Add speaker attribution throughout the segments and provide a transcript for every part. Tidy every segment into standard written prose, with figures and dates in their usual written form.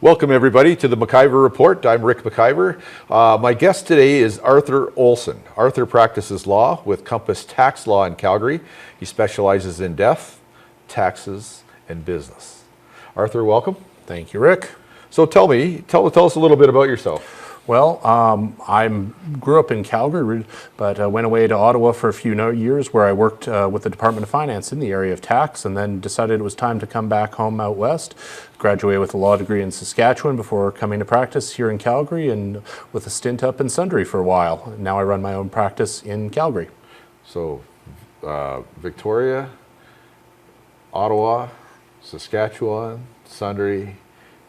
Speaker 1: Welcome everybody to the McIver Report. I'm Ric McIver. My guest today is Arthur Olson. Arthur practices law with Compass Tax Law in Calgary. He specializes in death, taxes, and business. Arthur, welcome.
Speaker 2: Thank you, Rick.
Speaker 1: So tell us a little bit about yourself.
Speaker 2: Well, I grew up in Calgary, but went away to Ottawa for a few years where I worked with the Department of Finance in the area of tax, and then decided it was time to come back home out west. Graduated with a law degree in Saskatchewan before coming to practice here in Calgary, and with a stint up in Sundre for a while. Now I run my own practice in Calgary.
Speaker 1: So Victoria, Ottawa, Saskatchewan, Sundre,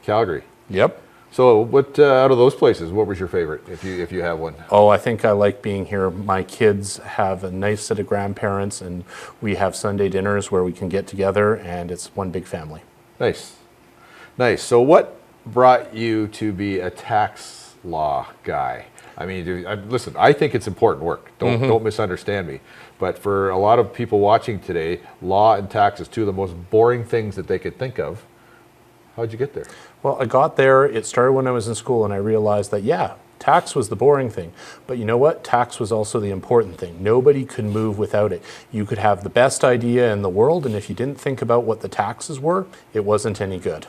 Speaker 1: Calgary.
Speaker 2: Yep.
Speaker 1: So what out of those places, what was your favorite, if you have one?
Speaker 2: Oh, I think I like being here. My kids have a nice set of grandparents, and we have Sunday dinners where we can get together, and it's one big family.
Speaker 1: Nice. Nice. So what brought you to be a tax law guy? I mean, listen, I think it's important work. Don't misunderstand me. But for a lot of people watching today, law and tax is two of the most boring things that they could think of. How'd you get there?
Speaker 2: Well, I got there, it started when I was in school, and I realized that, yeah, tax was the boring thing. But you know what? Tax was also the important thing. Nobody could move without it. You could have the best idea in the world, and if you didn't think about what the taxes were, it wasn't any good.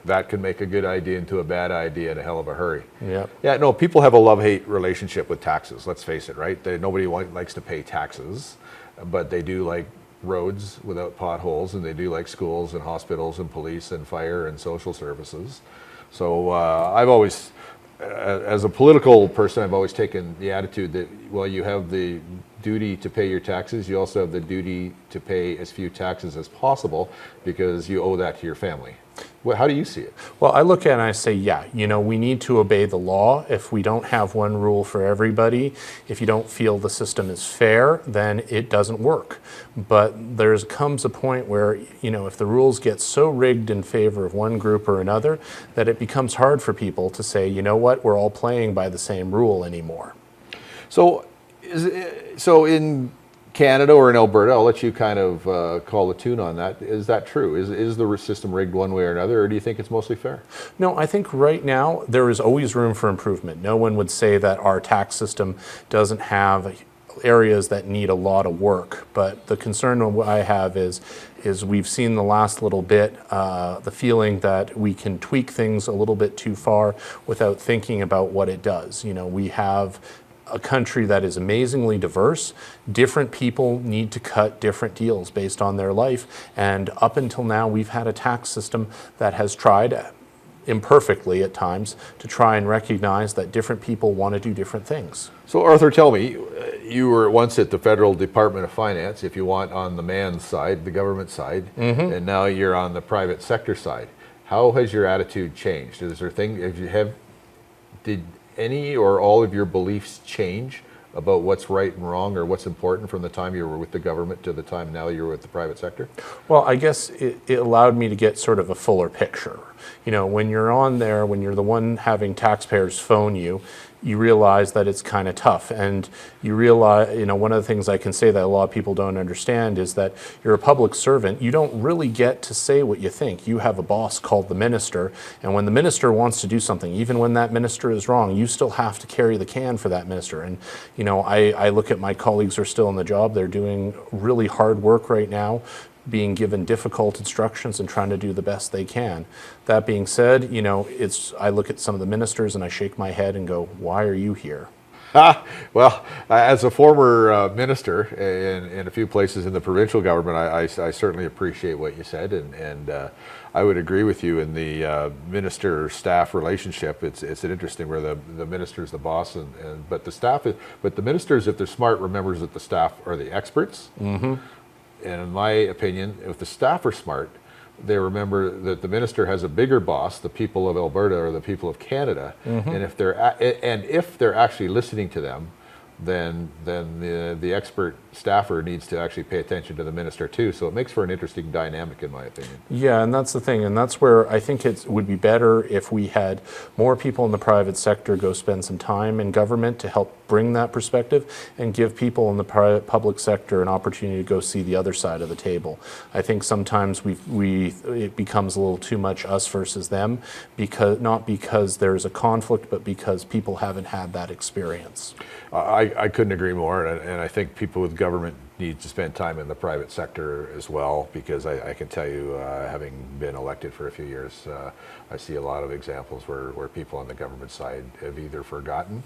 Speaker 1: That can make a good idea into a bad idea in a hell of a hurry.
Speaker 2: Yeah.
Speaker 1: Yeah, no, people have a love-hate relationship with taxes, let's face it, right? Nobody likes to pay taxes, but they do like roads without potholes, and they do like schools and hospitals and police and fire and social services. So I've always, as a political person, I've always taken the attitude that, well, you have the duty to pay your taxes, you also have the duty to pay as few taxes as possible because you owe that to your family. How do you see it?
Speaker 2: Well, I look at it and I say, yeah, we need to obey the law. If we don't have one rule for everybody, if you don't feel the system is fair, then it doesn't work. But there comes a point where, if the rules get so rigged in favor of one group or another, that it becomes hard for people to say, you know what, we're all playing by the same rule anymore.
Speaker 1: So in Canada or in Alberta, I'll let you kind of call the tune on that. Is that true? Is the system rigged one way or another, or do you think it's mostly fair?
Speaker 2: No, I think right now there is always room for improvement. No one would say that our tax system doesn't have areas that need a lot of work, but the concern I have is we've seen the last little bit the feeling that we can tweak things a little bit too far without thinking about what it does. We have a country that is amazingly diverse. Different people need to cut different deals based on their life, and up until now we've had a tax system that has tried, imperfectly at times, to try and recognize that different people want to do different things.
Speaker 1: So Arthur, tell me, you were once at the Federal Department of Finance, if you want, on the man's side, the government side, and now you're on the private sector side. How has your attitude changed? Did any or all of your beliefs change about what's right and wrong or what's important from the time you were with the government to the time now you're with the private sector?
Speaker 2: Well, I guess it allowed me to get sort of a fuller picture. When you're on there, when you're the one having taxpayers phone you, you realize that it's kind of tough. And you realize, one of the things I can say that a lot of people don't understand is that you're a public servant. You don't really get to say what you think. You have a boss called the minister, and when the minister wants to do something, even when that minister is wrong, you still have to carry the can for that minister. And, I look at my colleagues who are still on the job. They're doing really hard work right now, being given difficult instructions and trying to do the best they can. That being said, I look at some of the ministers and I shake my head and go, why are you here?
Speaker 1: Well, as a former minister in a few places in the provincial government, I certainly appreciate what you said, and I would agree with you in the minister-staff relationship. It's an interesting where the minister is the boss, but the ministers, if they're smart, remembers that the staff are the experts. And in my opinion, if the staff are smart, they remember that the minister has a bigger boss, the people of Alberta or the people of Canada, and if they're actually listening to them, then the expert staffer needs to actually pay attention to the minister too. So it makes for an interesting dynamic, in my opinion.
Speaker 2: Yeah, and that's the thing, and that's where I think it would be better if we had more people in the private sector go spend some time in government to help bring that perspective and give people in the public sector an opportunity to go see the other side of the table. I think sometimes it becomes a little too much us versus them, not because there's a conflict, but because people haven't had that experience.
Speaker 1: I couldn't agree more, and I think people with government need to spend time in the private sector as well, because I can tell you, having been elected for a few years, I see a lot of examples where people on the government side have either forgotten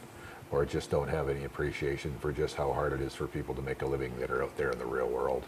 Speaker 1: or just don't have any appreciation for just how hard it is for people to make a living that are out there in the real world.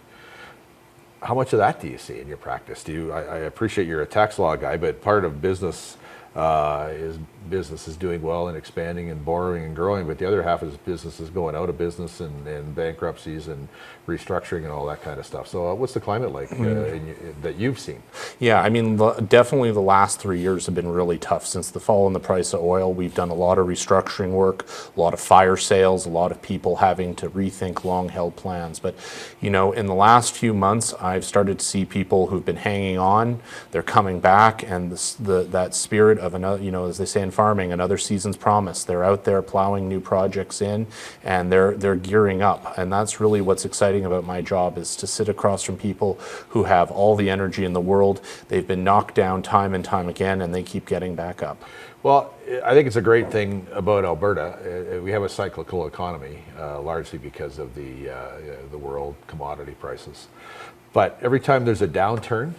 Speaker 1: How much of that do you see in your practice? I appreciate you're a tax law guy, but part of business is businesses doing well and expanding and borrowing and growing, but the other half is businesses going out of business and bankruptcies and restructuring and all that kind of stuff. So what's the climate like that you've seen?
Speaker 2: Yeah, I mean, definitely the last 3 years have been really tough. Since the fall in the price of oil, we've done a lot of restructuring work, a lot of fire sales, a lot of people having to rethink long-held plans. But, you know, in the last few months, I've started to see people who've been hanging on, they're coming back, and that spirit of another, you know, as they say in farming, another season's promise. They're out there plowing new projects in, and they're gearing up. And that's really what's exciting about my job, is to sit across from people who have all the energy in the world. They've been knocked down time and time again, and they keep getting back up.
Speaker 1: Well, I think it's a great thing about Alberta. We have a cyclical economy, largely because of the world commodity prices. But every time there's a downturn,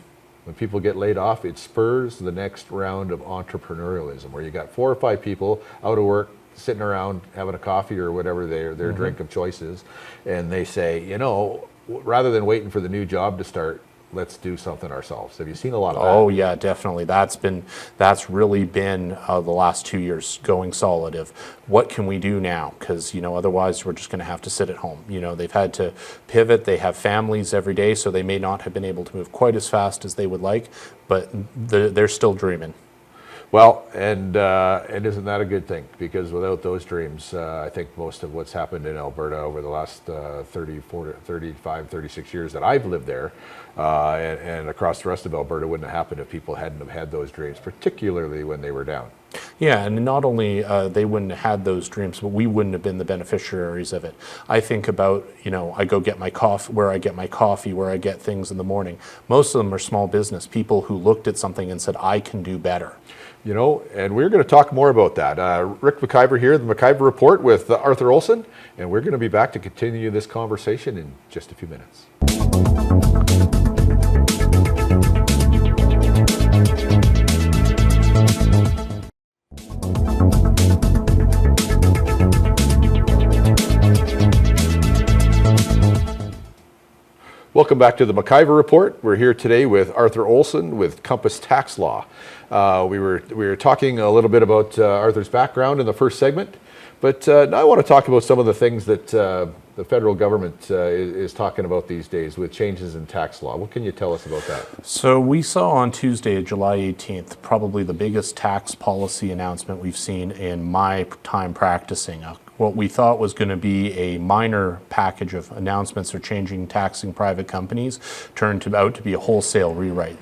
Speaker 1: when people get laid off, it spurs the next round of entrepreneurialism, where you got 4 or 5 people out of work, sitting around having a coffee or whatever their drink of choice is, and they say, you know, rather than waiting for the new job to start, let's do something ourselves. Have you seen a lot of that?
Speaker 2: Oh yeah, definitely. That's really been the last 2 years going solid of what can we do now? Because, you know, otherwise we're just going to have to sit at home. You know, they've had to pivot. They have families every day, so they may not have been able to move quite as fast as they would like, but they're still dreaming.
Speaker 1: Well, and isn't that a good thing? Because without those dreams, I think most of what's happened in Alberta over the last 30, 40, 35, 36 years that I've lived there, and across the rest of Alberta, wouldn't have happened if people hadn't have had those dreams, particularly when they were down.
Speaker 2: Yeah, and not only they wouldn't have had those dreams, but we wouldn't have been the beneficiaries of it. I think about, you know, I go get my coffee, where I get things in the morning. Most of them are small business, people who looked at something and said, I can do better.
Speaker 1: You know, and we're going to talk more about that. Ric McIver here, the McIver Report with Arthur Olson, and we're going to be back to continue this conversation in just a few minutes. Welcome back to the McIver Report. We're here today with Arthur Olson with Compass Tax Law. We were talking a little bit about Arthur's background in the first segment, but now I want to talk about some of the things that the federal government is talking about these days with changes in tax law. What can you tell us about that?
Speaker 2: So we saw on Tuesday, July 18th, probably the biggest tax policy announcement we've seen in my time practicing. What we thought was going to be a minor package of announcements or changing taxing private companies turned out to be a wholesale rewrite.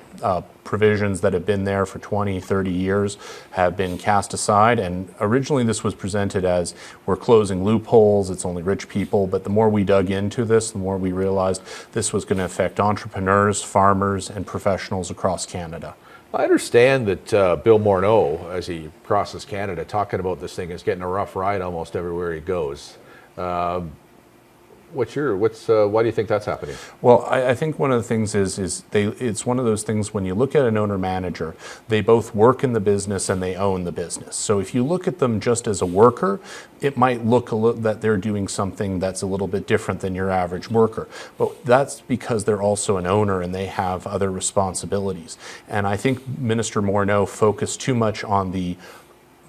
Speaker 2: Provisions that have been there for 20, 30 years have been cast aside, and originally this was presented as we're closing loopholes, it's only rich people, but the more we dug into this, the more we realized this was going to affect entrepreneurs, farmers, and professionals across Canada.
Speaker 1: I understand that Bill Morneau, as he crosses Canada, talking about this thing, is getting a rough ride almost everywhere he goes. Why do you think that's happening?
Speaker 2: Well, I think one of the things it's one of those things when you look at an owner-manager, they both work in the business and they own the business. So if you look at them just as a worker, it might look that they're doing something that's a little bit different than your average worker. But that's because they're also an owner and they have other responsibilities. And I think Minister Morneau focused too much on the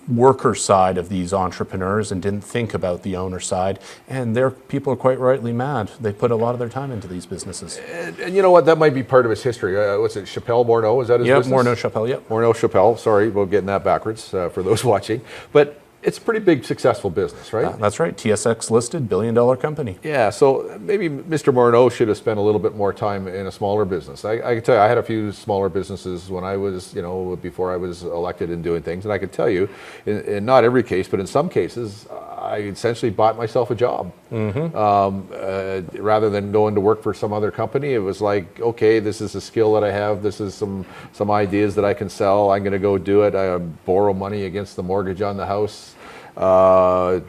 Speaker 2: worker side of these entrepreneurs and didn't think about the owner side, and people are quite rightly mad. They put a lot of their time into these businesses.
Speaker 1: And you know what, that might be part of his history. What's it, Chappelle Morneau, is that his business?
Speaker 2: Morneau Chappelle, yep.
Speaker 1: Morneau Chappelle, sorry, we're getting that backwards for those watching. But it's a pretty big, successful business, right?
Speaker 2: That's right. TSX listed, billion-dollar company.
Speaker 1: Yeah, so maybe Mr. Morneau should have spent a little bit more time in a smaller business. I can tell you, I had a few smaller businesses when I was, before I was elected and doing things, and I can tell you, in not every case, but in some cases, I essentially bought myself a job. Rather than going to work for some other company, it was like, okay, this is a skill that I have, this is some ideas that I can sell, I'm going to go do it. I borrow money against the mortgage on the house.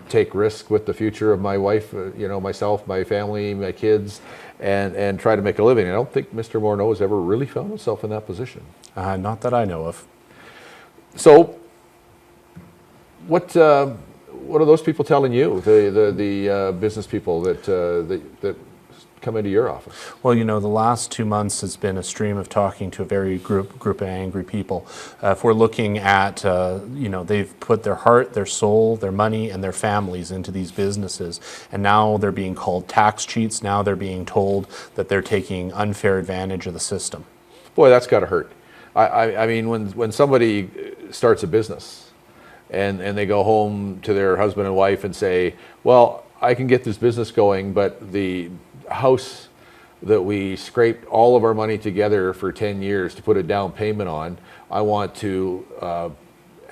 Speaker 1: Take risk with the future of my wife, myself, my family, my kids, and try to make a living. I don't think Mr. Morneau has ever really found himself in that position.
Speaker 2: Not that I know of.
Speaker 1: So, what are those people telling you? The business people that come into your office?
Speaker 2: Well, the last 2 months has been a stream of talking to a very group of angry people. If we're looking at, they've put their heart, their soul, their money, and their families into these businesses, and now they're being called tax cheats. Now they're being told that they're taking unfair advantage of the system.
Speaker 1: Boy, that's got to hurt. I mean, when somebody starts a business and they go home to their husband and wife and say, well, I can get this business going, but the house that we scraped all of our money together for 10 years to put a down payment on, I want to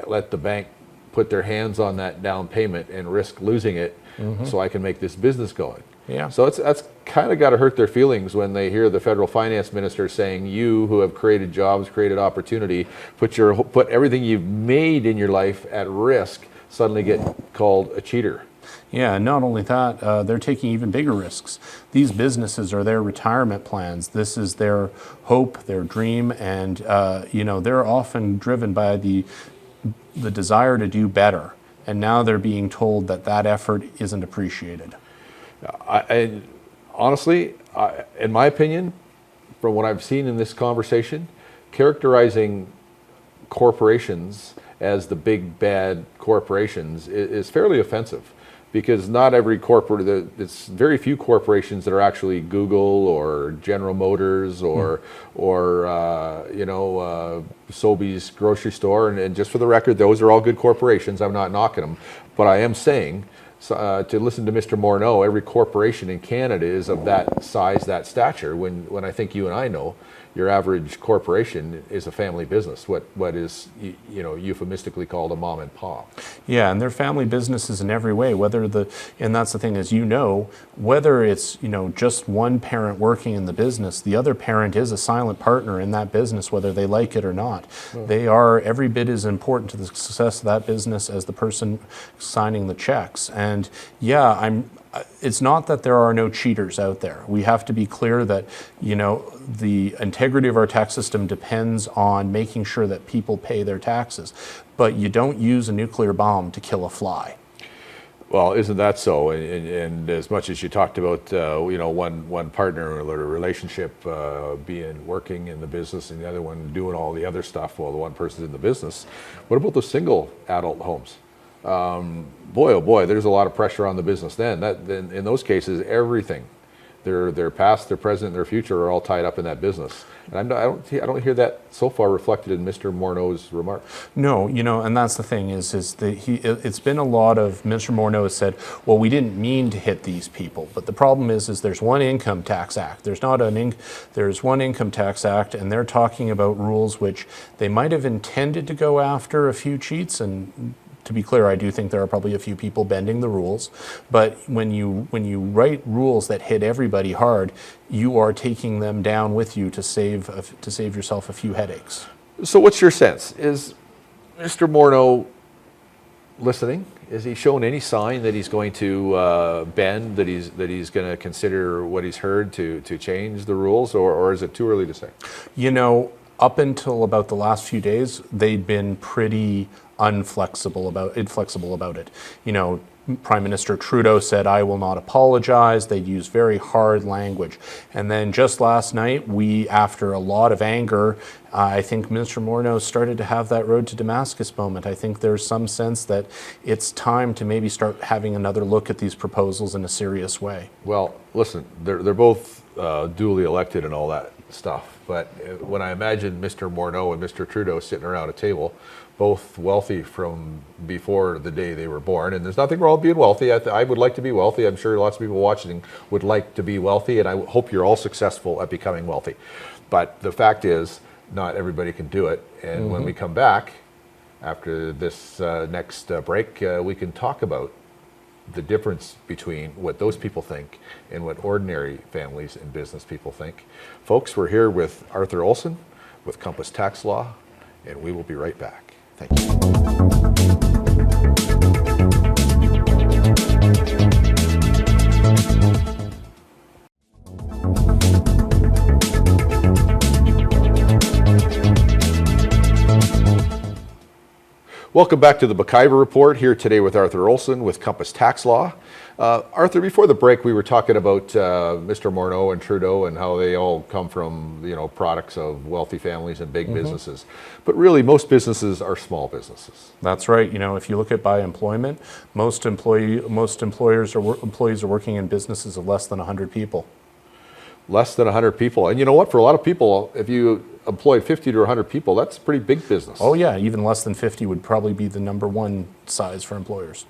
Speaker 1: let the bank put their hands on that down payment and risk losing it so I can make this business going.
Speaker 2: Yeah.
Speaker 1: So that's kind of got to hurt their feelings when they hear the federal finance minister saying, you who have created jobs, created opportunity, put everything you've made in your life at risk, suddenly get called a cheater.
Speaker 2: Yeah, and not only that, they're taking even bigger risks. These businesses are their retirement plans. This is their hope, their dream, and they're often driven by the desire to do better. And now they're being told that effort isn't appreciated.
Speaker 1: Honestly, in my opinion, from what I've seen in this conversation, characterizing corporations as the big bad corporations is fairly offensive. Because not every it's very few corporations that are actually Google or General Motors or Sobeys grocery store. And just for the record, those are all good corporations. I'm not knocking them. But I am saying, to listen to Mr. Morneau, every corporation in Canada is of that size, that stature, when I think you and I know your average corporation is a family business, what is euphemistically called a mom and pop.
Speaker 2: Yeah, and they're family businesses in every way. And that's the thing, whether it's just one parent working in the business, the other parent is a silent partner in that business, whether they like it or not. They are every bit as important to the success of that business as the person signing the checks. And yeah, it's not that there are no cheaters out there. We have to be clear that, the integrity of our tax system depends on making sure that people pay their taxes. But you don't use a nuclear bomb to kill a fly.
Speaker 1: Well, isn't that so? And as much as you talked about, one partner or a relationship working in the business and the other one doing all the other stuff while the one person's in the business, what about the single adult homes? Boy, oh boy, there's a lot of pressure on the business then. In those cases, everything, their past, their present, and their future are all tied up in that business. And I don't hear that so far reflected in Mr. Morneau's remarks.
Speaker 2: No, and that's the thing is that it's been a lot of Mr. Morneau has said, well, we didn't mean to hit these people, but the problem is there's one income tax act. There's one income tax act, and they're talking about rules which they might have intended to go after a few cheats. And to be clear, I do think there are probably a few people bending the rules, but when you write rules that hit everybody hard, you are taking them down with you to save yourself a few headaches.
Speaker 1: So what's your sense? Is Mr. Morneau listening? Is he showing any sign that he's going to bend, that he's going to consider what he's heard to change the rules, or is it too early to say?
Speaker 2: Up until about the last few days, they'd been pretty inflexible about it. Prime Minister Trudeau said, I will not apologize. They'd use very hard language. And then just last night, after a lot of anger, I think Mr. Morneau started to have that road to Damascus moment. I think there's some sense that it's time to maybe start having another look at these proposals in a serious way.
Speaker 1: Well, listen, they're both duly elected and all that stuff. But when I imagine Mr. Morneau and Mr. Trudeau sitting around a table, both wealthy from before the day they were born, and there's nothing wrong with being wealthy. I would like to be wealthy. I'm sure lots of people watching would like to be wealthy, and I hope you're all successful at becoming wealthy. But the fact is, not everybody can do it. And when we come back, after this next break, we can talk about the difference between what those people think and what ordinary families and business people think. Folks, we're here with Arthur Olson with Compass Tax Law, and we will be right back. Thank you. Welcome back to the McIver Report, here today with Arthur Olson with Compass Tax Law. Arthur, before the break, we were talking about Mr. Morneau and Trudeau and how they all come from, products of wealthy families and big businesses. But really, most businesses are small businesses.
Speaker 2: That's right. If you look at by employment, most employees are working in businesses of less than 100 people.
Speaker 1: Less than 100 people. And you know what? For a lot of people, if you employ 50 to 100 people, that's a pretty big business.
Speaker 2: Oh yeah, even less than 50 would probably be the number one size for employers.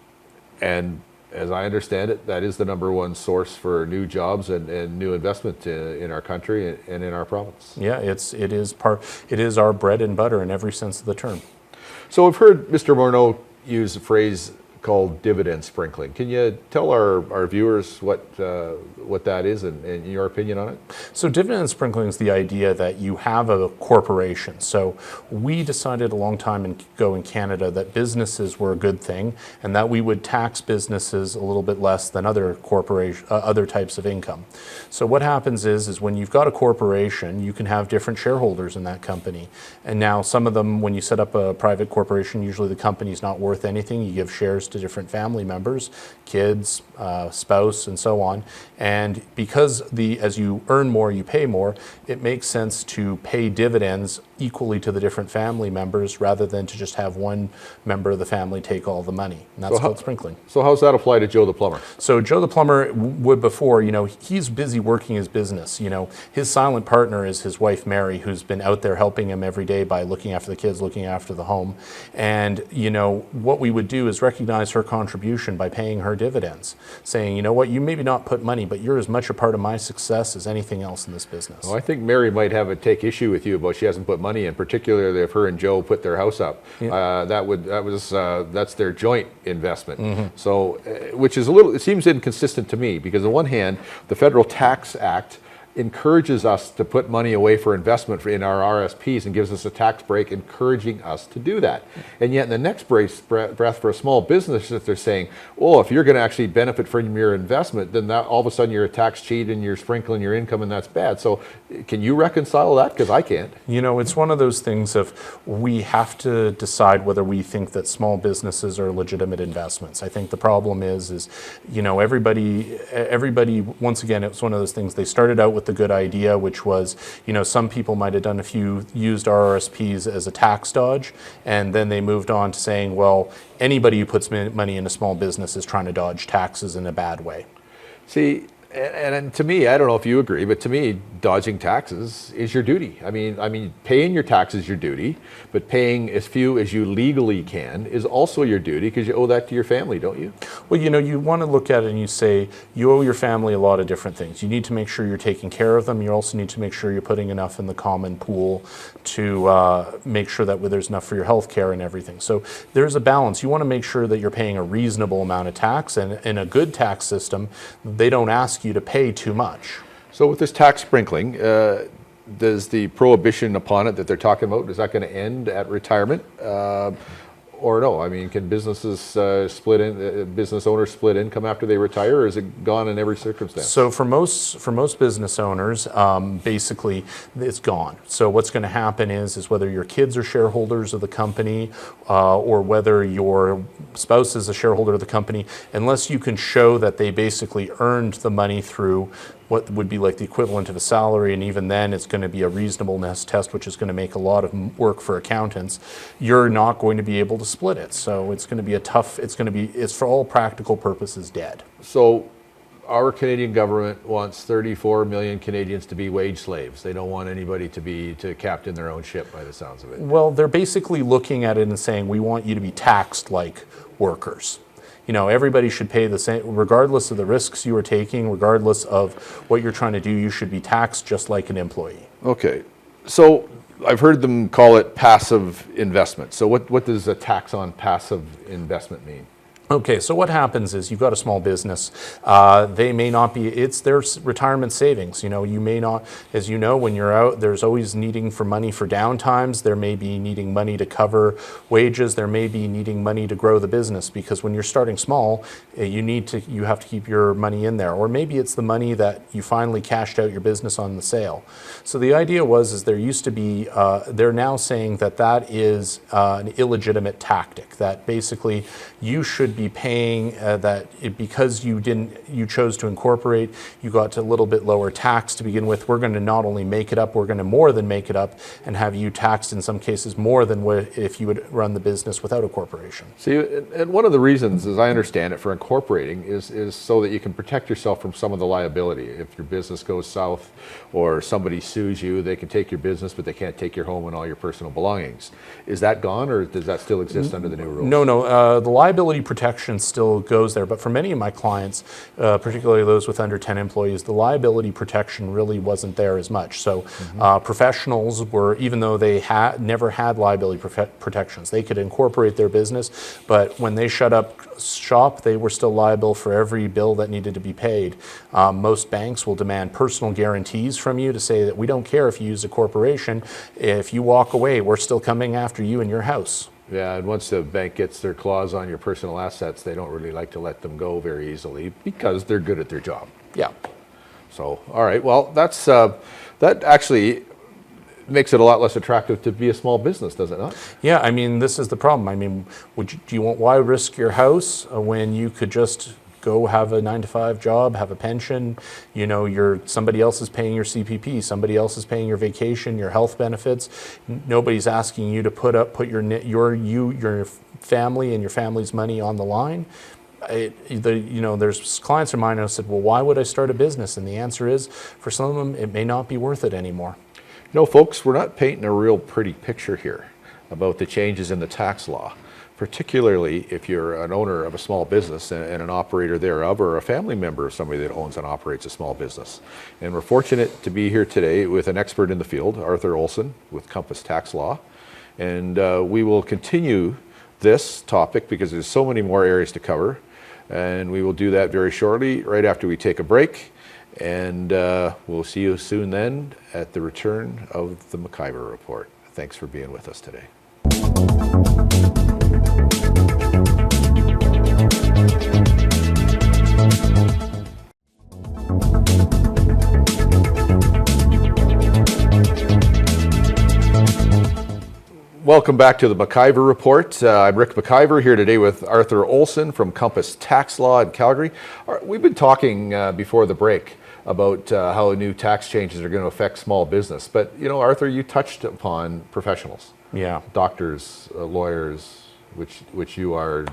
Speaker 1: And as I understand it, that is the number one source for new jobs and new investment in our country and in our province.
Speaker 2: Yeah, it is our bread and butter in every sense of the term.
Speaker 1: So we've heard Mr. Morneau use a phrase called dividend sprinkling. Can you tell our viewers what that is and your opinion on it?
Speaker 2: So dividend sprinkling is the idea that you have a corporation. So we decided a long time ago in Canada that businesses were a good thing and that we would tax businesses a little bit less than other types of income. So what happens is when you've got a corporation, you can have different shareholders in that company. And now some of them, when you set up a private corporation, usually the company's not worth anything. You give shares to different family members, kids, spouse, and so on. And because as you earn more, you pay more, it makes sense to pay dividends equally to the different family members rather than to just have one member of the family take all the money. And that's called sprinkling.
Speaker 1: So how's that apply to Joe the plumber?
Speaker 2: So Joe the plumber would before, he's busy working his business. His silent partner is his wife, Mary, who's been out there helping him every day by looking after the kids, looking after the home. And, what we would do is recognize her contribution by paying her dividends, saying, you know what, you maybe not put money, but you're as much a part of my success as anything else in this business.
Speaker 1: Well, I think Mary might take issue with you about she hasn't put money in, particularly if her and Joe put their house up. Yeah. That's their joint investment. So, which is it seems inconsistent to me, because on one hand, the Federal Tax Act encourages us to put money away for investment in our RSPs and gives us a tax break encouraging us to do that. And yet in the next breath for a small business, that they're saying, well, if you're going to actually benefit from your investment, then that all of a sudden you're a tax cheat and you're sprinkling your income, and that's bad. So can you reconcile that? Because I can't. It's
Speaker 2: one of those things of we have to decide whether we think that small businesses are legitimate investments. I think the problem is everybody, once again, it's one of those things, they started out with the good idea, which was, some people might have done used RRSPs as a tax dodge, and then they moved on to saying, well, anybody who puts money in a small business is trying to dodge taxes in a bad way.
Speaker 1: See, and to me, I don't know if you agree, but to me, dodging taxes is your duty. I mean, paying your taxes is your duty, but paying as few as you legally can is also your duty, because you owe that to your family, don't you?
Speaker 2: Well, you want to look at it and you say, you owe your family a lot of different things. You need to make sure you're taking care of them. You also need to make sure you're putting enough in the common pool to make sure that there's enough for your health care and everything. So there's a balance. You want to make sure that you're paying a reasonable amount of tax, and in a good tax system, they don't ask you to pay too much.
Speaker 1: So with this tax sprinkling, does the prohibition upon it that they're talking about, is that going to end at retirement? Or no? I mean, can businesses business owners split income after they retire, or is it gone in every circumstance?
Speaker 2: So for most business owners, basically it's gone. So what's going to happen is whether your kids are shareholders of the company or whether your spouse is a shareholder of the company, unless you can show that they basically earned the money through what would be like the equivalent of a salary, and even then it's going to be a reasonableness test, which is going to make a lot of work for accountants, you're not going to be able to split it. So it's going to be it's for all practical purposes dead.
Speaker 1: So our Canadian government wants 34 million Canadians to be wage slaves. They don't want anybody to captain their own ship, by the sounds of it.
Speaker 2: Well, they're basically looking at it and saying, we want you to be taxed like workers. You know, everybody should pay the same, regardless of the risks you are taking, regardless of what you're trying to do, you should be taxed just like an employee.
Speaker 1: Okay, so I've heard them call it passive investment. So what does a tax on passive investment mean?
Speaker 2: Okay, so what happens is you've got a small business. They may not be, it's their retirement savings. You know, you may not, as you know, when you're out, there's always needing for money for downtimes. There may be needing money to cover wages. There may be needing money to grow the business, because when you're starting small, you have to keep your money in there. Or maybe it's the money that you finally cashed out your business on the sale. So the idea is there used to be, they're now saying that is an illegitimate tactic, that basically you should be paying because you chose to incorporate, you got a little bit lower tax to begin with. We're going to not only make it up, we're going to more than make it up and have you taxed in some cases more than if you would run the business without a corporation.
Speaker 1: See, and one of the reasons, as I understand it, for incorporating is so that you can protect yourself from some of the liability. If your business goes south or somebody sues you, they can take your business, but they can't take your home and all your personal belongings. Is that gone, or does that still exist under the new rules?
Speaker 2: No. The liability protection still goes there, but for many of my clients, particularly those with under 10 employees, the liability protection really wasn't there as much. So professionals were, even though they never had liability protections, they could incorporate their business, but when they shut up shop, they were still liable for every bill that needed to be paid. Most banks will demand personal guarantees from you to say that we don't care if you use a corporation. If you walk away, we're still coming after you and your house.
Speaker 1: Yeah, and once the bank gets their claws on your personal assets, they don't really like to let them go very easily because they're good at their job.
Speaker 2: Yeah.
Speaker 1: So, all right, well, that actually makes it a lot less attractive to be a small business, does it not?
Speaker 2: Yeah, I mean, this is the problem. I mean, why risk your house when you could just go have a 9-to-5 job, have a pension? You know, somebody else is paying your CPP, somebody else is paying your vacation, your health benefits. Nobody's asking you to put your family and your family's money on the line. There's clients of mine who said, well, why would I start a business? And the answer is, for some of them, it may not be worth it anymore.
Speaker 1: No, folks, we're not painting a real pretty picture here about the changes in the tax law, particularly if you're an owner of a small business and an operator thereof, or a family member of somebody that owns and operates a small business. And we're fortunate to be here today with an expert in the field, Arthur Olson with Compass Tax Law. And we will continue this topic because there's so many more areas to cover. And we will do that very shortly, right after we take a break. And we'll see you soon then at the return of the McIver Report. Thanks for being with us today. Welcome back to the McIver Report. I'm Ric McIver here today with Arthur Olson from Compass Tax Law in Calgary. We've been talking before the break about how new tax changes are going to affect small business. But, you know, Arthur, you touched upon professionals.
Speaker 2: Yeah.
Speaker 1: Doctors, lawyers, which you are,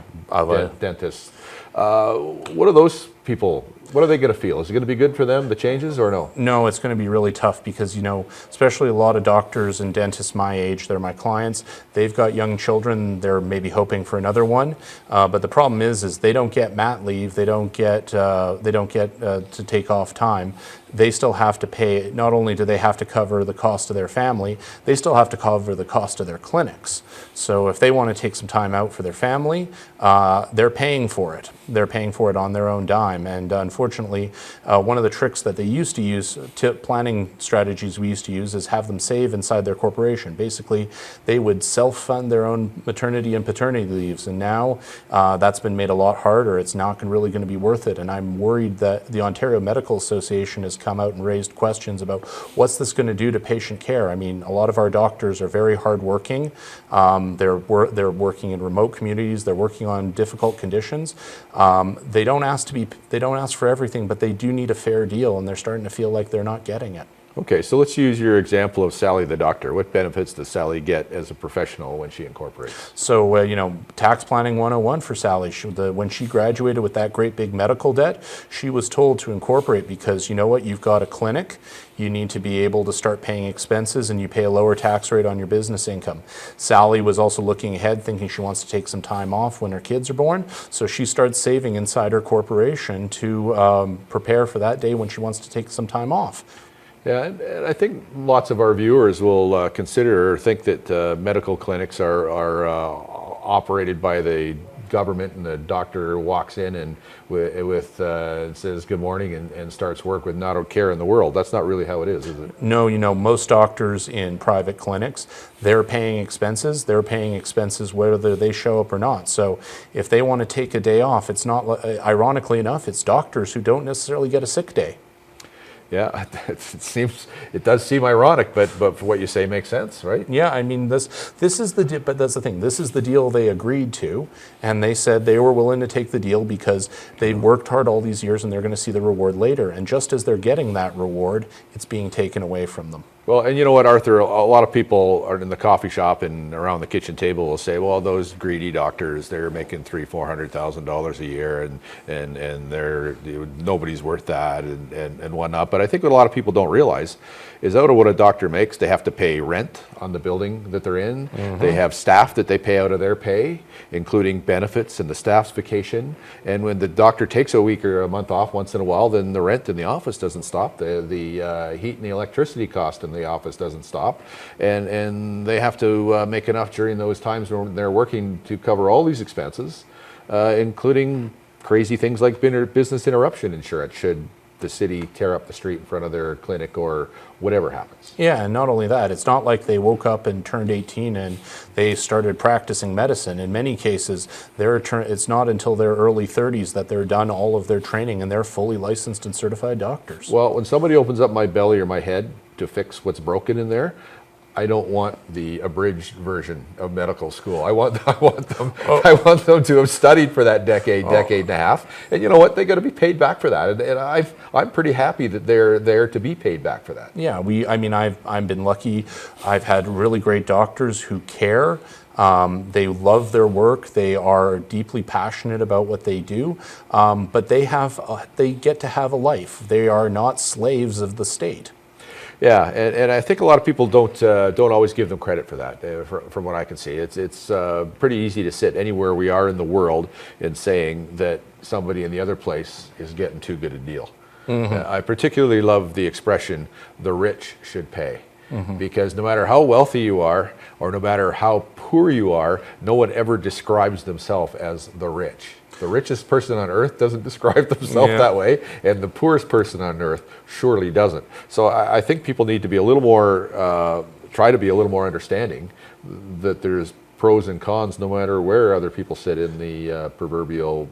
Speaker 1: dentists. What are those people, what are they going to feel? Is it going to be good for them, the changes, or no?
Speaker 2: No, it's going to be really tough because, you know, especially a lot of doctors and dentists my age, they're my clients, they've got young children, they're maybe hoping for another one. But the problem is they don't get mat leave, they don't get to take off time. They still have to pay, not only do they have to cover the cost of their family, they still have to cover the cost of their clinics. So if they want to take some time out for their family, they're paying for it. They're paying for it on their own dime. And unfortunately, one of the tricks that they used to use, planning strategies we used to use, is have them save inside their corporation. Basically, they would self-fund their own maternity and paternity leaves. And now that's been made a lot harder. It's not really going to be worth it. And I'm worried that the Ontario Medical Association has come out and raised questions about what's this going to do to patient care. I mean, a lot of our doctors are very hardworking. They're working in remote communities. They're working on difficult conditions. They don't ask for everything, but they do need a fair deal, and they're starting to feel like they're not getting it.
Speaker 1: Okay, so let's use your example of Sally the doctor. What benefits does Sally get as a professional when she incorporates?
Speaker 2: So, tax planning 101 for Sally. When she graduated with that great big medical debt, she was told to incorporate because you know what? You've got a clinic. You need to be able to start paying expenses and you pay a lower tax rate on your business income. Sally was also looking ahead, thinking she wants to take some time off when her kids are born. So she starts saving inside her corporation to prepare for that day when she wants to take some time off.
Speaker 1: Yeah, and I think lots of our viewers will consider or think that medical clinics are operated by the government, and the doctor walks in and says good morning and starts work with not a care in the world. That's not really how it is it?
Speaker 2: No, most doctors in private clinics, they're paying expenses. They're paying expenses whether they show up or not. So if they want to take a day off, it's not, ironically enough, it's doctors who don't necessarily get a sick day.
Speaker 1: Yeah, it does seem ironic, but for what you say makes sense, right?
Speaker 2: Yeah, I mean this is but that's the thing. This is the deal they agreed to, and they said they were willing to take the deal because they worked hard all these years and they're going to see the reward later. And just as they're getting that reward, it's being taken away from them.
Speaker 1: Well, and you know what, Arthur, a lot of people are in the coffee shop and around the kitchen table will say, well, those greedy doctors, they're making $300,000-$400,000 a year and they're, nobody's worth that and whatnot. But I think what a lot of people don't realize is out of what a doctor makes, they have to pay rent on the building that they're in. Mm-hmm. They have staff that they pay out of their pay, including benefits and the staff's vacation. And when the doctor takes a week or a month off once in a while, then the rent in the office doesn't stop. The heat and the electricity cost in the office doesn't stop. And they have to make enough during those times when they're working to cover all these expenses, including crazy things like business interruption insurance should the city tear up the street in front of their clinic or whatever happens.
Speaker 2: Yeah, and not only that, it's not like they woke up and turned 18 and they started practicing medicine. In many cases, it's not until their early 30s that they're done all of their training and they're fully licensed and certified doctors.
Speaker 1: Well, when somebody opens up my belly or my head to fix what's broken in there, I don't want the abridged version of medical school. I want them to have studied for that decade and a half. And you know what? They got to be paid back for that. And I'm pretty happy that they're there to be paid back for that.
Speaker 2: Yeah, I've been lucky. I've had really great doctors who care. They love their work. They are deeply passionate about what they do. But they get to have a life. They are not slaves of the state.
Speaker 1: Yeah, and I think a lot of people don't always give them credit for that. From what I can see, it's pretty easy to sit anywhere we are in the world and saying that somebody in the other place is getting too good a deal. Mm-hmm. I particularly love the expression "the rich should pay," mm-hmm. because no matter how wealthy you are or no matter how poor you are, no one ever describes themselves as the rich. The richest person on earth doesn't describe themselves that way, and the poorest person on earth surely doesn't. So I think people need to be a little more, try to be a little more understanding that there's pros and cons no matter where other people sit in the proverbial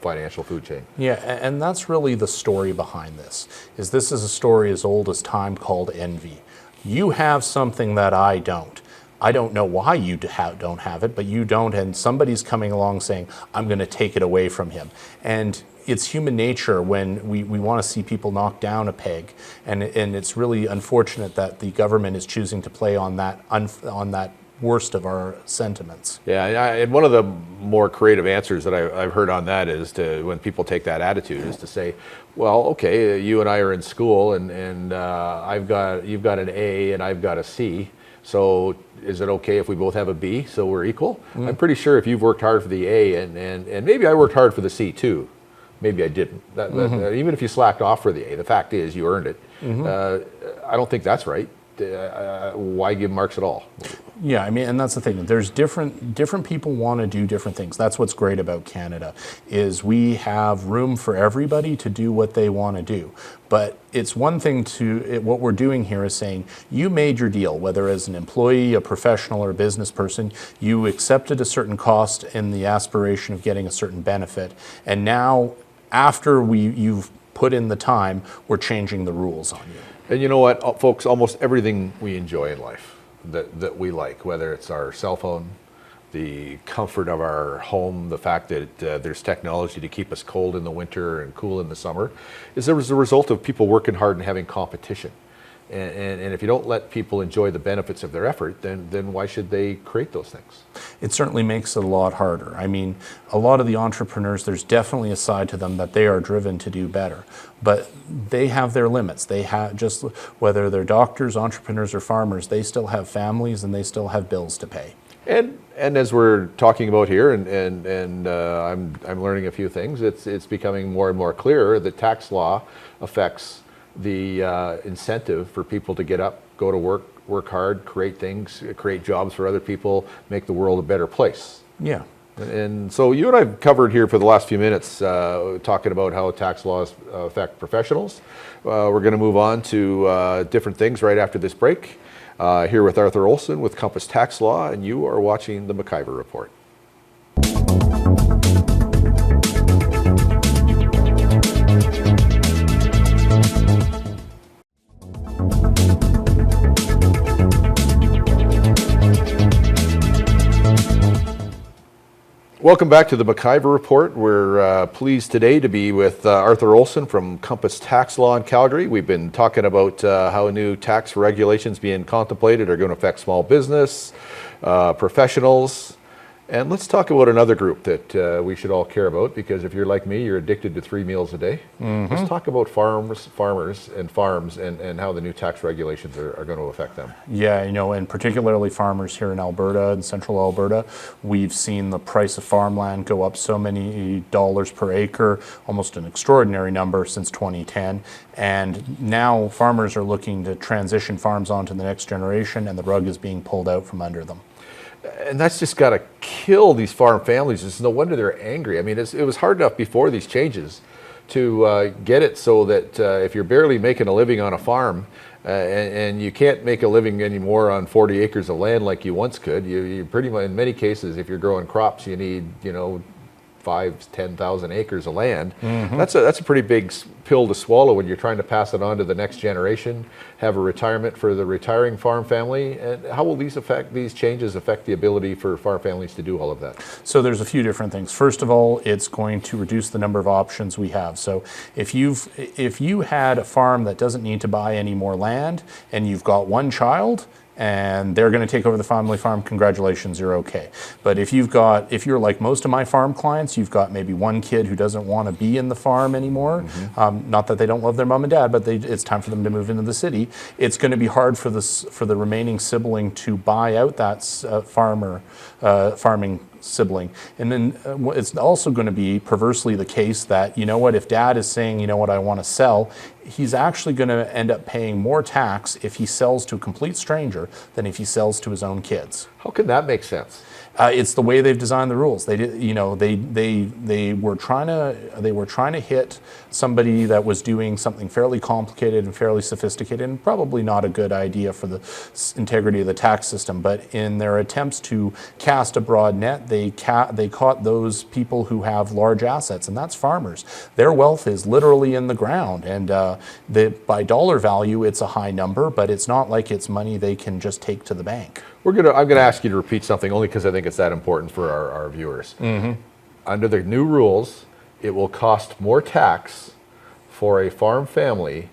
Speaker 1: financial food chain.
Speaker 2: Yeah, and that's really the story behind this. This is a story as old as time called envy. You have something that I don't. I don't know why you don't have it, but you don't, and somebody's coming along saying, I'm going to take it away from him. And it's human nature when we want to see people knock down a peg, and it's really unfortunate that the government is choosing to play on that worst of our sentiments.
Speaker 1: Yeah, and one of the more creative answers that I've heard on that is when people take that attitude is to say, well, okay, you and I are in school, and you've got an A and I've got a C. So is it okay if we both have a B so we're equal? Mm. I'm pretty sure if you've worked hard for the A and maybe I worked hard for the C too. Maybe I didn't. Even if you slacked off for the A, the fact is you earned it. Mm-hmm. I don't think that's right. Why give marks at all?
Speaker 2: Yeah, and that's the thing. There's different people want to do different things. That's what's great about Canada, is we have room for everybody to do what they want to do. But it's one thing what we're doing here is saying, you made your deal, whether as an employee, a professional, or a business person, you accepted a certain cost in the aspiration of getting a certain benefit. And now, after you've put in the time, we're changing the rules on you.
Speaker 1: And you know what, folks, almost everything we enjoy in life that we like, whether it's our cell phone, the comfort of our home, the fact that there's technology to keep us cold in the winter and cool in the summer, is there was a result of people working hard and having competition. And if you don't let people enjoy the benefits of their effort, then why should they create those things?
Speaker 2: It certainly makes it a lot harder. I mean, a lot of the entrepreneurs, there's definitely a side to them that they are driven to do better, but they have their limits. They have, just whether they're doctors, entrepreneurs, or farmers, they still have families and they still have bills to pay.
Speaker 1: And as we're talking about here, and I'm learning a few things, it's becoming more and more clear that tax law affects the incentive for people to get up, go to work hard, create things, create jobs for other people, make the world a better place.
Speaker 2: Yeah.
Speaker 1: And so you and I have covered here for the last few minutes talking about how tax laws affect professionals. We're going to move on to different things right after this break. Here with Arthur Olson with Compass Tax Law, and you are watching the McIver Report. Welcome back to the McIver Report. We're pleased today to be with Arthur Olson from Compass Tax Law in Calgary. We've been talking about how new tax regulations being contemplated are going to affect small business, professionals, and let's talk about another group that we should all care about, because if you're like me, you're addicted to 3 meals a day. Mm-hmm. Let's talk about farmers and farms and how the new tax regulations are going to affect them.
Speaker 2: Yeah, and particularly farmers here in Alberta and central Alberta. We've seen the price of farmland go up so many dollars per acre, almost an extraordinary number since 2010. And now farmers are looking to transition farms onto the next generation, and the rug is being pulled out from under them.
Speaker 1: And that's just got to kill these farm families. It's no wonder they're angry. I mean, it was hard enough before these changes to get it so that if you're barely making a living on a farm and you can't make a living anymore on 40 acres of land like you once could, you pretty much, in many cases, if you're growing crops, you need, 5,000-10,000 acres of land. Mm-hmm. That's a pretty big pill to swallow when you're trying to pass it on to the next generation, have a retirement for the retiring farm family. And how will these changes affect the ability for farm families to do all of that?
Speaker 2: So there's a few different things. First of all, it's going to reduce the number of options we have. So if you had a farm that doesn't need to buy any more land and you've got one child, and they're going to take over the family farm, congratulations, you're okay. But if you're like most of my farm clients, you've got maybe one kid who doesn't want to be in the farm anymore, mm-hmm.
Speaker 1: Not
Speaker 2: that they don't love their mom and dad, but it's time for them to move into the city. It's going to be hard for the remaining sibling to buy out that farming sibling. And then it's also going to be perversely the case that, if dad is saying, I want to sell, he's actually going to end up paying more tax if he sells to a complete stranger than if he sells to his own kids.
Speaker 1: How can that make sense?
Speaker 2: It's the way they've designed the rules. They did, they were trying to hit somebody that was doing something fairly complicated and fairly sophisticated, and probably not a good idea for the integrity of the tax system. But in their attempts to cast a broad net, they caught those people who have large assets, and that's farmers. Their wealth is literally in the ground, and by dollar value, it's a high number, but it's not like it's money they can just take to the bank.
Speaker 1: I'm going to ask you to repeat something only because I think it's that important for our viewers. Mm-hmm. Under the new rules, it will cost more tax for a farm family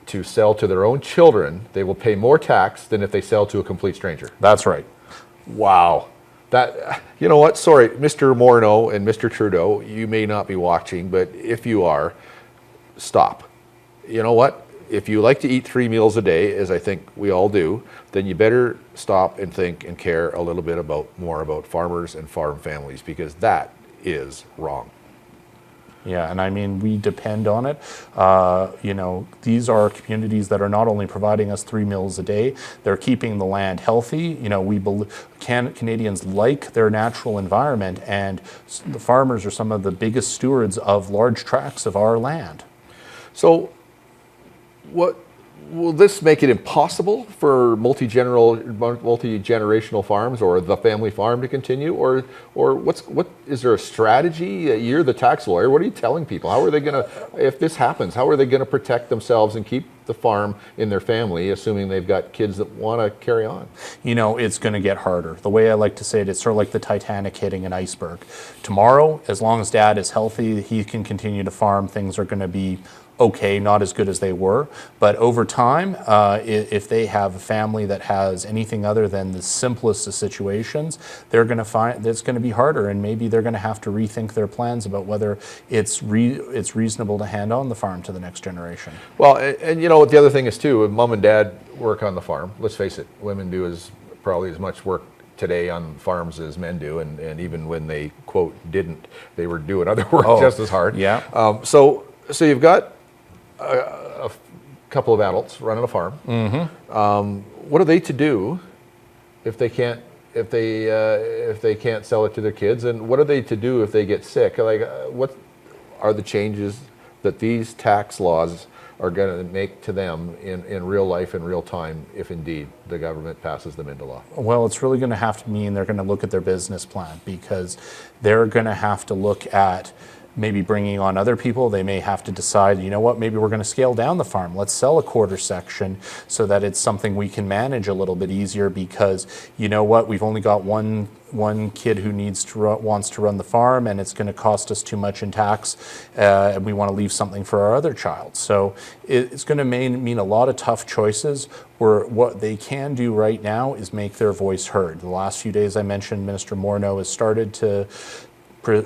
Speaker 1: to sell to their own children. They will pay more tax than if they sell to a complete stranger.
Speaker 2: That's right.
Speaker 1: Wow. You know what? Sorry, Mr. Morneau and Mr. Trudeau, you may not be watching, but if you are, stop. You know what? If you like to eat 3 meals a day, as I think we all do, then you better stop and think and care a little bit more about farmers and farm families, because that is wrong.
Speaker 2: Yeah, and I mean, we depend on it. These are communities that are not only providing us 3 meals a day, they're keeping the land healthy. Canadians like their natural environment, and the farmers are some of the biggest stewards of large tracts of our land.
Speaker 1: So, what will this make it impossible for multi-generational farms or the family farm to continue, or what is there a strategy? You're the tax lawyer. What are you telling people? How are they going to, if this happens, how are they going to protect themselves and keep the farm in their family, assuming they've got kids that want to carry on?
Speaker 2: You know, it's going to get harder. The way I like to say it, it's sort of like the Titanic hitting an iceberg. Tomorrow, as long as dad is healthy, he can continue to farm. Things are going to be okay, not as good as they were. But over time, if they have a family that has anything other than the simplest of situations, they're going to find that it's going to be harder, and maybe they're going to have to rethink their plans about whether it's reasonable to hand on the farm to the next generation.
Speaker 1: Well, and you know what the other thing is too, when mom and dad work on the farm, let's face it, women do probably as much work today on farms as men do, and even when they, quote, didn't, they were doing other work just as hard.
Speaker 2: Yeah.
Speaker 1: So you've got a couple of adults running a farm. What are they to do if they can't sell it to their kids, and what are they to do if they get sick? Like, what are the changes that these tax laws are going to make to them in real life, in real time, if indeed the government passes them into law?
Speaker 2: Well, it's really going to have to mean they're going to look at their business plan, because they're going to have to look at maybe bringing on other people. They may have to decide, you know what, maybe we're going to scale down the farm. Let's sell a quarter section so that it's something we can manage a little bit easier, because you know what, we've only got one kid who wants to run the farm, and it's going to cost us too much in tax, and we want to leave something for our other child. So it's going to mean a lot of tough choices, where what they can do right now is make their voice heard. The last few days I mentioned Minister Morneau has started to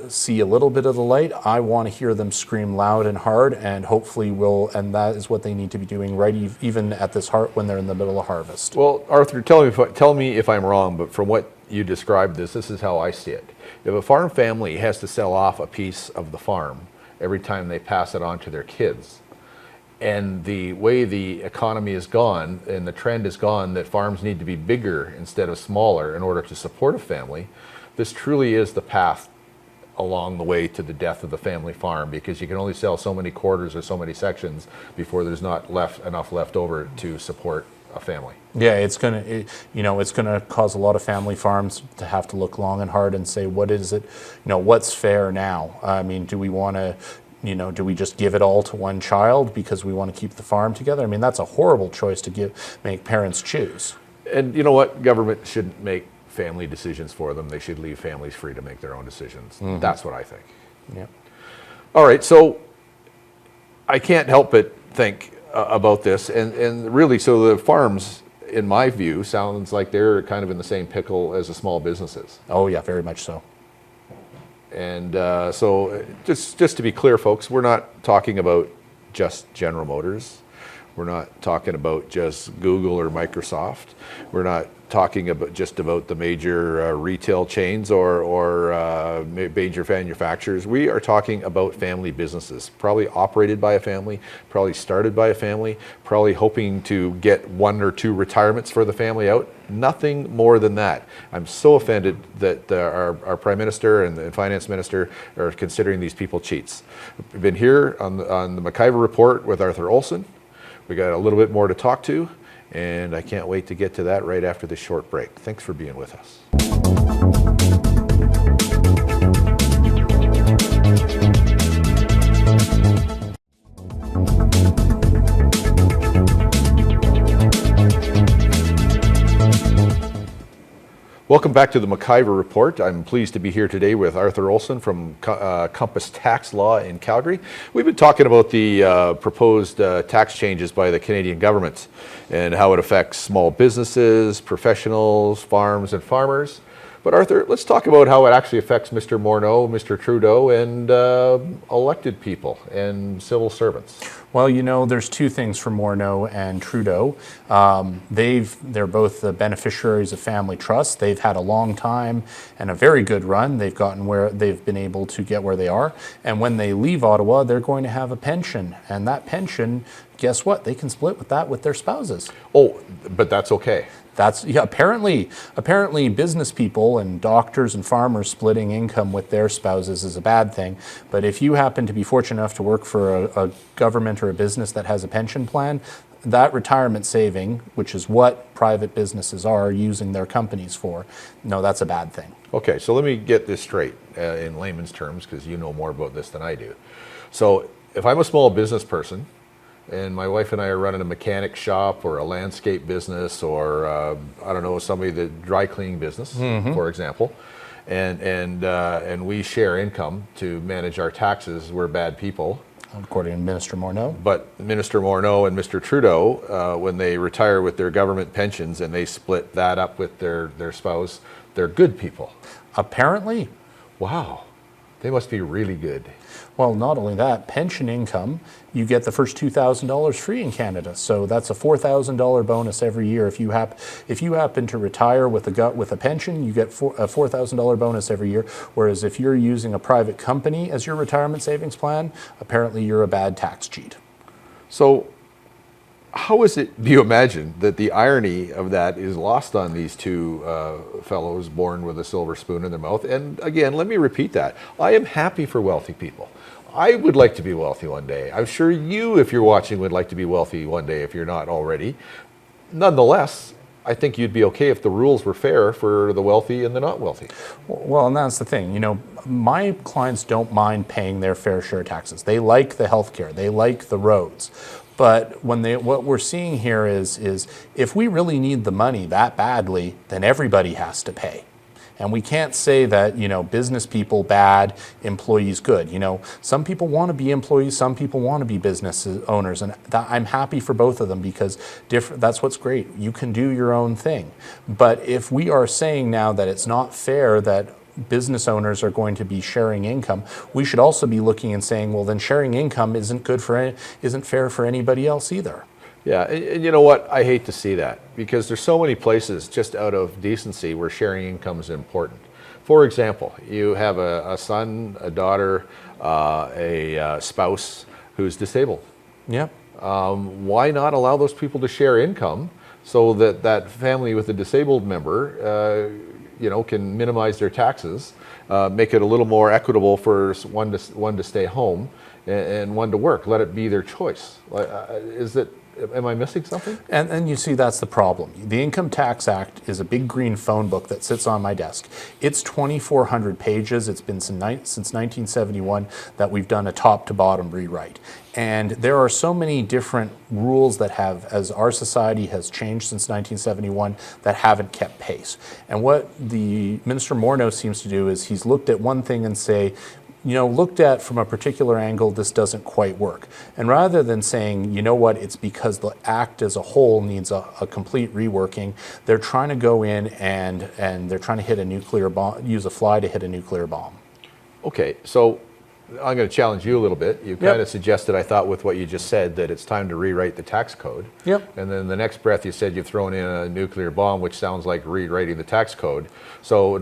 Speaker 2: see a little bit of the light. I want to hear them scream loud and hard, and hopefully and that is what they need to be doing right even at this when they're in the middle of harvest.
Speaker 1: Well, Arthur, tell me if I'm wrong, but from what you described this is how I see it. If a farm family has to sell off a piece of the farm every time they pass it on to their kids, and the way the economy has gone and the trend has gone that farms need to be bigger instead of smaller in order to support a family, this truly is the path along the way to the death of the family farm, because you can only sell so many quarters or so many sections before there's not enough left over to support a family.
Speaker 2: Yeah, it's gonna cause a lot of family farms to have to look long and hard and say, what is it, what's fair now? I mean, do we want to, do we just give it all to one child because we want to keep the farm together? I mean, that's a horrible choice to make parents choose.
Speaker 1: And you know what? Government shouldn't make family decisions for them. They should leave families free to make their own decisions. That's what I think.
Speaker 2: Yeah.
Speaker 1: All right, so I can't help but think about this, and really, so the farms, in my view, sounds like they're kind of in the same pickle as the small businesses.
Speaker 2: Oh yeah, very much so.
Speaker 1: And so just to be clear, folks, we're not talking about just General Motors. We're not talking about just Google or Microsoft. We're not talking about the major retail chains or major manufacturers. We are talking about family businesses, probably operated by a family, probably started by a family, probably hoping to get 1 or 2 retirements for the family out. Nothing more than that. I'm so offended that our Prime Minister and the Finance Minister are considering these people cheats. We've been here on the McIver Report with Arthur Olson. We got a little bit more to talk to, and I can't wait to get to that right after this short break. Thanks for being with us. Welcome back to the McIver Report. I'm pleased to be here today with Arthur Olson from Compass Tax Law in Calgary. We've been talking about the proposed tax changes by the Canadian government and how it affects small businesses, professionals, farms, and farmers. But Arthur, let's talk about how it actually affects Mr. Morneau, Mr. Trudeau, and elected people and civil servants.
Speaker 2: Well, there's 2 things for Morneau and Trudeau. They're both the beneficiaries of family trust. They've had a long time and a very good run. They've gotten where they've been able to get where they are. And when they leave Ottawa, they're going to have a pension. And that pension, guess what? They can split with their spouses.
Speaker 1: Oh, but that's okay.
Speaker 2: Apparently business people and doctors and farmers splitting income with their spouses is a bad thing. But if you happen to be fortunate enough to work for a government or a business that has a pension plan, that retirement saving, which is what private businesses are using their companies for, no, that's a bad thing.
Speaker 1: Okay, so let me get this straight in layman's terms, because you know more about this than I do. So if I'm a small business person and my wife and I are running a mechanic shop or a landscape business or I don't know, somebody that dry cleaning business, for example, and we share income to manage our taxes, we're bad people.
Speaker 2: According to Minister Morneau.
Speaker 1: But Minister Morneau and Mr. Trudeau, when they retire with their government pensions and they split that up with their spouse, they're good people.
Speaker 2: Apparently.
Speaker 1: Wow. They must be really good.
Speaker 2: Well, not only that, pension income, you get the first $2,000 free in Canada. So that's a $4,000 bonus every year. If you happen to retire with a pension, you get a $4,000 bonus every year. Whereas if you're using a private company as your retirement savings plan, apparently you're a bad tax cheat.
Speaker 1: So how is it, do you imagine, that the irony of that is lost on these two fellows born with a silver spoon in their mouth? And again, let me repeat that. I am happy for wealthy people. I would like to be wealthy one day. I'm sure you, if you're watching, would like to be wealthy one day if you're not already. Nonetheless, I think you'd be okay if the rules were fair for the wealthy and the not wealthy.
Speaker 2: Well, and that's the thing. You know, my clients don't mind paying their fair share of taxes. They like the healthcare. They like the roads. But what we're seeing here is if we really need the money that badly, then everybody has to pay. And we can't say that, you know, business people bad, employees good. You know, some people want to be employees, some people want to be business owners. And I'm happy for both of them because that's what's great. You can do your own thing. But if we are saying now that it's not fair that business owners are going to be sharing income, we should also be looking and saying, well, then sharing income isn't fair for anybody else either.
Speaker 1: Yeah, and you know what? I hate to see that because there's so many places just out of decency where sharing income is important. For example, you have a son, a daughter, a spouse who's disabled.
Speaker 2: Yeah.
Speaker 1: Why not allow those people to share income so that that family with a disabled member can minimize their taxes, make it a little more equitable for one to stay home and one to work. Let it be their choice. Am I missing something?
Speaker 2: And you see, that's the problem. The Income Tax Act is a big green phone book that sits on my desk. It's 2,400 pages. It's been since 1971 that we've done a top to bottom rewrite. And there are so many different rules that have, as our society has changed since 1971, that haven't kept pace. And what the Minister Morneau seems to do is he's looked at one thing and say, you know, looked at from a particular angle, this doesn't quite work. And rather than saying, you know what, it's because the act as a whole needs a complete reworking, they're trying to go in and they're trying to hit a nuclear bomb, use a fly to hit a nuclear bomb.
Speaker 1: Okay, so I'm going to challenge you a little bit. You kind of suggested, I thought, with what you just said, that it's time to rewrite the tax code.
Speaker 2: Yep.
Speaker 1: And then the next breath you said you've thrown in a nuclear bomb, which sounds like rewriting the tax code. So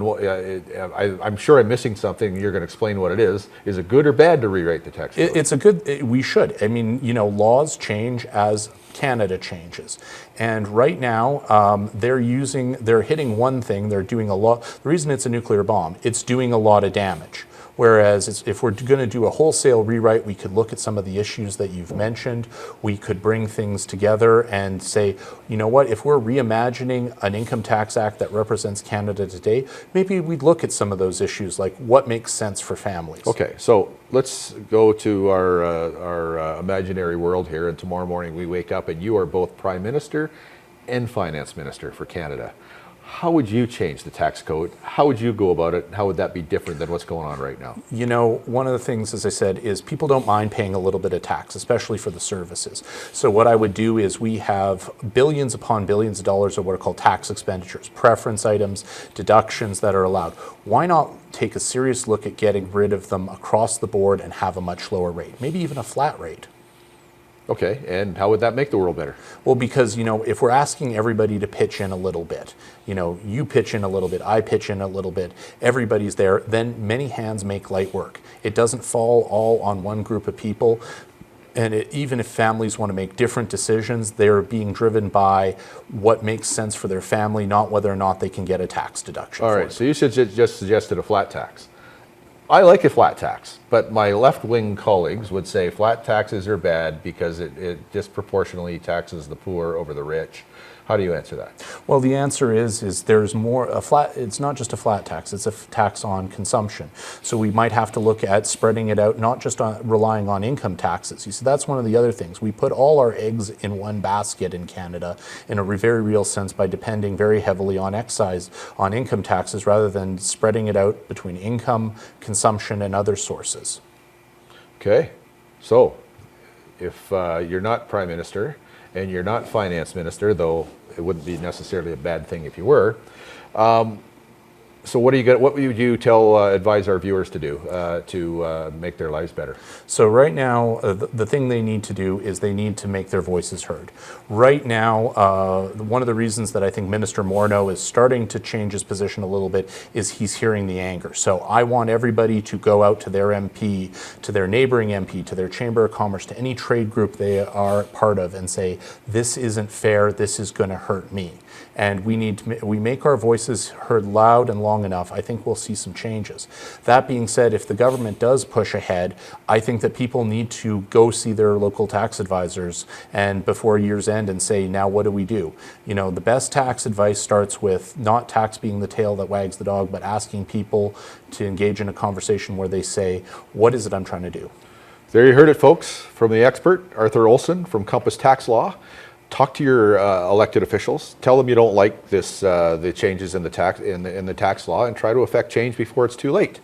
Speaker 1: I'm sure I'm missing something. You're going to explain what it is. Is it good or bad to rewrite the tax code?
Speaker 2: It's a good, we should. I mean, you know, laws change as Canada changes. And right now, they're hitting one thing, they're doing a lot. The reason it's a nuclear bomb, it's doing a lot of damage. Whereas if we're going to do a wholesale rewrite, we could look at some of the issues that you've mentioned. We could bring things together and say, you know what, if we're reimagining an income tax act that represents Canada today, maybe we'd look at some of those issues, like what makes sense for families.
Speaker 1: Okay, so let's go to our imaginary world here, and tomorrow morning we wake up and you are both Prime Minister and Finance Minister for Canada. How would you change the tax code? How would you go about it? How would that be different than what's going on right now?
Speaker 2: You know, one of the things, as I said, is people don't mind paying a little bit of tax, especially for the services. So what I would do is we have billions upon billions of dollars of what are called tax expenditures, preference items, deductions that are allowed. Why not take a serious look at getting rid of them across the board and have a much lower rate, maybe even a flat rate?
Speaker 1: Okay, and how would that make the world better?
Speaker 2: Well, because, you know, if we're asking everybody to pitch in a little bit, you know, you pitch in a little bit, I pitch in a little bit, everybody's there, then many hands make light work. It doesn't fall all on one group of people. And even if families want to make different decisions, they're being driven by what makes sense for their family, not whether or not they can get a tax deduction.
Speaker 1: All right, so you should just suggested a flat tax. I like a flat tax, but my left-wing colleagues would say flat taxes are bad because it disproportionately taxes the poor over the rich. How do you answer that?
Speaker 2: Well, the answer is there's more it's not just a flat tax, it's a tax on consumption. So we might have to look at spreading it out, not just on relying on income taxes. You see, that's one of the other things. We put all our eggs in one basket in Canada in a very real sense by depending very heavily on excise, on income taxes, rather than spreading it out between income, consumption, and other sources.
Speaker 1: Okay, so if you're not Prime Minister and you're not Finance Minister, though it wouldn't be necessarily a bad thing if you were, so what would you advise our viewers to do to make their lives better?
Speaker 2: So right now, the thing they need to do is they need to make their voices heard. Right now, one of the reasons that I think Minister Morneau is starting to change his position a little bit is he's hearing the anger. So I want everybody to go out to their MP, to their neighboring MP, to their Chamber of Commerce, to any trade group they are part of and say, this isn't fair, this is going to hurt me. And we make our voices heard loud and long enough, I think we'll see some changes. That being said, if the government does push ahead, I think that people need to go see their local tax advisors and before year's end and say, now what do we do? You know, the best tax advice starts with not tax being the tail that wags the dog, but asking people to engage in a conversation where they say, what is it I'm trying to do?
Speaker 1: There you heard it, folks, from the expert, Arthur Olson from Compass Tax Law. Talk to your elected officials. Tell them you don't like the changes in the tax law, and try to effect change before it's too late.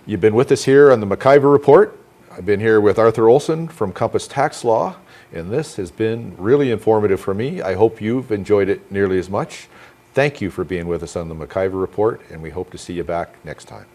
Speaker 1: You've been with us here on the McIver Report. I've been here with Arthur Olson from Compass Tax Law, and this has been really informative for me. I hope you've enjoyed it nearly as much. Thank you for being with us on the McIver Report, and we hope to see you back next time.